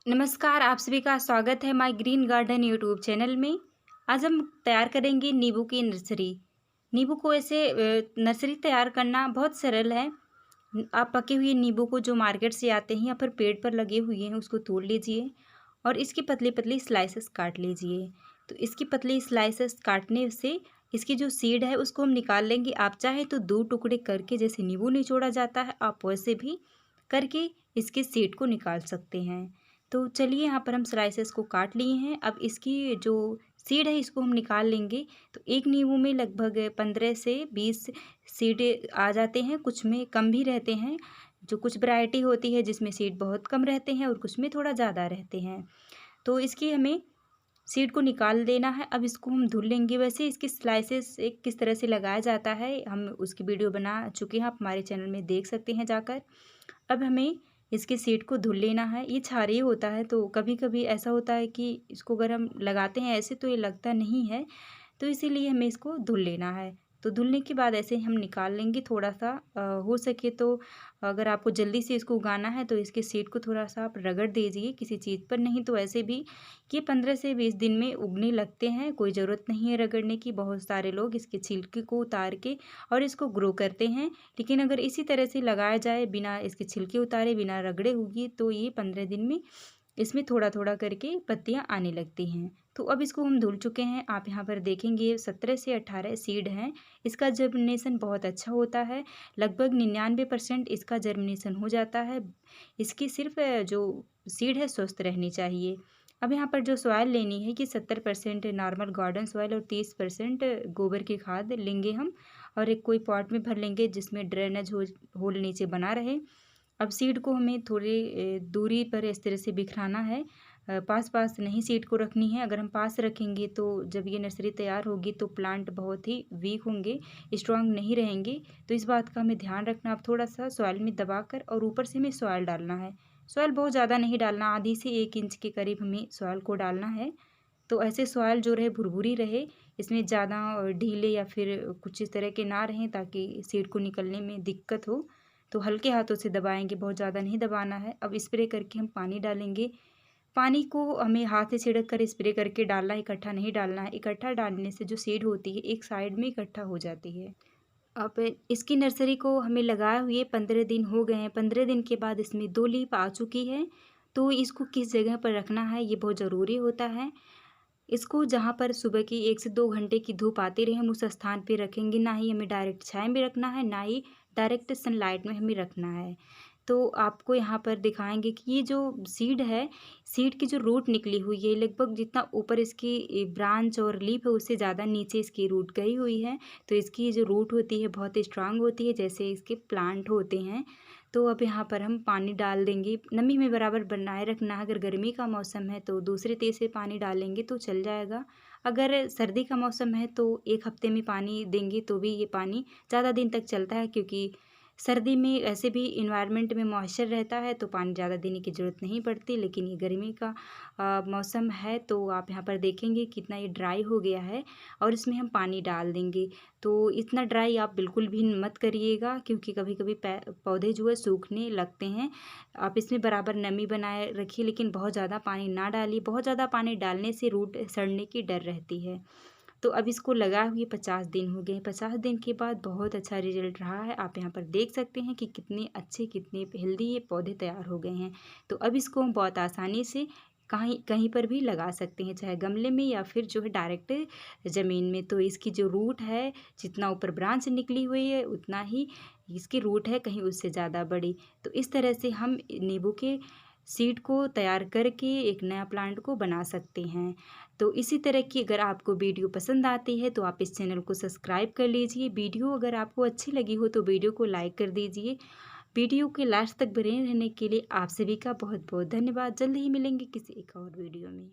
नमस्कार, आप सभी का स्वागत है my green garden YouTube channel में। आज हम तैयार करेंगे नींबू की नर्सरी। नींबू को ऐसे नर्सरी तैयार करना बहुत सरल है। आप पके हुए नींबू को जो मार्केट से आते हैं या फिर पेड़ पर लगे हुए हैं उसको तोड़ लीजिए और इसकी पतली पतली स्लाइसेस काट लीजिए। तो इसकी पतली स्लाइसेस काटने से इसकी जो सीड है उसको हम निकाल लेंगे। आप चाहे तो 2 टुकड़े करके जैसे नींबू निचोड़ा जाता है आप वैसे भी करके इसके सीड को निकाल सकते हैं। तो चलिए यहाँ पर हम स्लाइसेस को काट लिए हैं। अब इसकी जो सीड है इसको हम निकाल लेंगे। तो एक नींबू में लगभग 15 से 20 सीड आ जाते हैं, कुछ में कम भी रहते हैं। जो कुछ वैरायटी होती है जिसमें सीड बहुत कम रहते हैं और कुछ में थोड़ा ज़्यादा रहते हैं। तो इसकी हमें सीड को निकाल देना है। अब इसको हम धुल लेंगे। वैसे इसकी स्लाइसेस एक किस तरह से लगाया जाता है हम उसकी वीडियो बना चुके हैं, आप हमारे चैनल में देख सकते हैं जाकर। अब हमें इसके सीड को धुल लेना है। ये क्षारीय होता है तो कभी कभी ऐसा होता है कि इसको अगर हम लगाते हैं ऐसे तो ये लगता नहीं है, तो इसीलिए हमें इसको धुल लेना है। तो धुलने के बाद ऐसे हम निकाल लेंगे थोड़ा सा। हो सके तो अगर आपको जल्दी से इसको उगाना है तो इसके सीड को थोड़ा सा आप रगड़ दीजिए किसी चीज़ पर, नहीं तो ऐसे भी ये 15 से 20 दिन में उगने लगते हैं। कोई ज़रूरत नहीं है रगड़ने की। बहुत सारे लोग इसके छिलके को उतार के और इसको ग्रो करते हैं, लेकिन अगर इसी तरह से लगाया जाए बिना इसके छिलके उतारे बिना रगड़े होगी तो ये 15 दिन में इसमें थोड़ा थोड़ा करके पत्तियां आने लगती हैं। तो अब इसको हम धुल चुके हैं। आप यहाँ पर देखेंगे 17 से 18 सीड हैं। इसका जर्मिनेशन बहुत अच्छा होता है। लगभग 99% इसका जर्मिनेशन हो जाता है। इसकी सिर्फ जो सीड है स्वस्थ रहनी चाहिए। अब यहाँ पर जो सॉइल लेनी है कि 70% नॉर्मल गार्डन सॉइल और 30% गोबर की खाद लेंगे हम, और एक कोई पॉट में भर लेंगे जिसमें ड्रेनेज होल नीचे बना रहे। अब सीड को हमें थोड़ी दूरी पर इस तरह से बिखराना है। पास पास नहीं सीड को रखनी है। अगर हम पास रखेंगे तो जब ये नर्सरी तैयार होगी तो प्लांट बहुत ही वीक होंगे, स्ट्रांग नहीं रहेंगे। तो इस बात का हमें ध्यान रखना। अब थोड़ा सा सॉइल में दबाकर और ऊपर से हमें सॉइल डालना है। सॉइल बहुत ज़्यादा नहीं डालना, आधी से 1 इंच के करीब हमें सॉइल को डालना है। तो ऐसे सॉइल जो रहे भुरभुरी रहे, इसमें ज़्यादा ढीले या फिर कुछ इस तरह के ना रहें ताकि सीड को निकलने में दिक्कत हो। तो हल्के हाथों से दबाएंगे, बहुत ज़्यादा नहीं दबाना है। अब स्प्रे करके हम पानी डालेंगे। पानी को हमें हाथ से छिड़क कर स्प्रे करके डालना है, इकट्ठा नहीं डालना है। इकट्ठा डालने से जो सीड होती है एक साइड में इकट्ठा हो जाती है। अब इसकी नर्सरी को हमें लगाए हुए 15 दिन हो गए हैं। 15 दिन के बाद इसमें 2 लीफ आ चुकी है। तो इसको किस जगह पर रखना है ये बहुत ज़रूरी होता है। इसको जहाँ पर सुबह की 1 से 2 घंटे की धूप आती रहे हम उस स्थान पे रखेंगे। ना ही हमें डायरेक्ट छाया में रखना है, ना ही डायरेक्ट सनलाइट में हमें रखना है। तो आपको यहाँ पर दिखाएंगे कि ये जो सीड है, सीड की जो रूट निकली हुई है लगभग जितना ऊपर इसकी ब्रांच और लीफ है उससे ज़्यादा नीचे इसकी रूट गई हुई है। तो इसकी जो रूट होती है बहुत स्ट्रांग होती है जैसे इसके प्लांट होते हैं। तो अब यहाँ पर हम पानी डाल देंगे। नमी में बराबर बनाए रखना है। अगर गर्मी का मौसम है तो दूसरे तीसरे पानी डालेंगे तो चल जाएगा। अगर सर्दी का मौसम है तो 1 हफ्ते में पानी देंगे तो भी ये पानी ज़्यादा दिन तक चलता है, क्योंकि सर्दी में ऐसे भी इन्वायरमेंट में मॉइस्चर रहता है तो पानी ज़्यादा देने की ज़रूरत नहीं पड़ती। लेकिन ये गर्मी का मौसम है तो आप यहाँ पर देखेंगे कितना ये ड्राई हो गया है और इसमें हम पानी डाल देंगे। तो इतना ड्राई आप बिल्कुल भी मत करिएगा, क्योंकि कभी कभी पौधे जो है सूखने लगते हैं। आप इसमें बराबर नमी बनाए रखिए, लेकिन बहुत ज़्यादा पानी ना डालिए। बहुत ज़्यादा पानी डालने से रूट सड़ने की डर रहती है। तो अब इसको लगाए हुए 50 दिन हो गए। 50 दिन के बाद बहुत अच्छा रिजल्ट रहा है। आप यहाँ पर देख सकते हैं कि कितने अच्छे कितने हेल्दी ये पौधे तैयार हो गए हैं। तो अब इसको हम बहुत आसानी से कहीं कहीं पर भी लगा सकते हैं, चाहे गमले में या फिर जो है डायरेक्ट ज़मीन में। तो इसकी जो रूट है जितना ऊपर ब्रांच निकली हुई है उतना ही इसकी रूट है, कहीं उससे ज़्यादा बड़ी। तो इस तरह से हम नींबू के सीड को तैयार करके एक नया प्लांट को बना सकते हैं। तो इसी तरह की अगर आपको वीडियो पसंद आती है तो आप इस चैनल को सब्सक्राइब कर लीजिए। वीडियो अगर आपको अच्छी लगी हो तो वीडियो को लाइक कर दीजिए। वीडियो के लास्ट तक बने रहने के लिए आप सभी का बहुत बहुत धन्यवाद। जल्द ही मिलेंगे किसी एक और वीडियो में।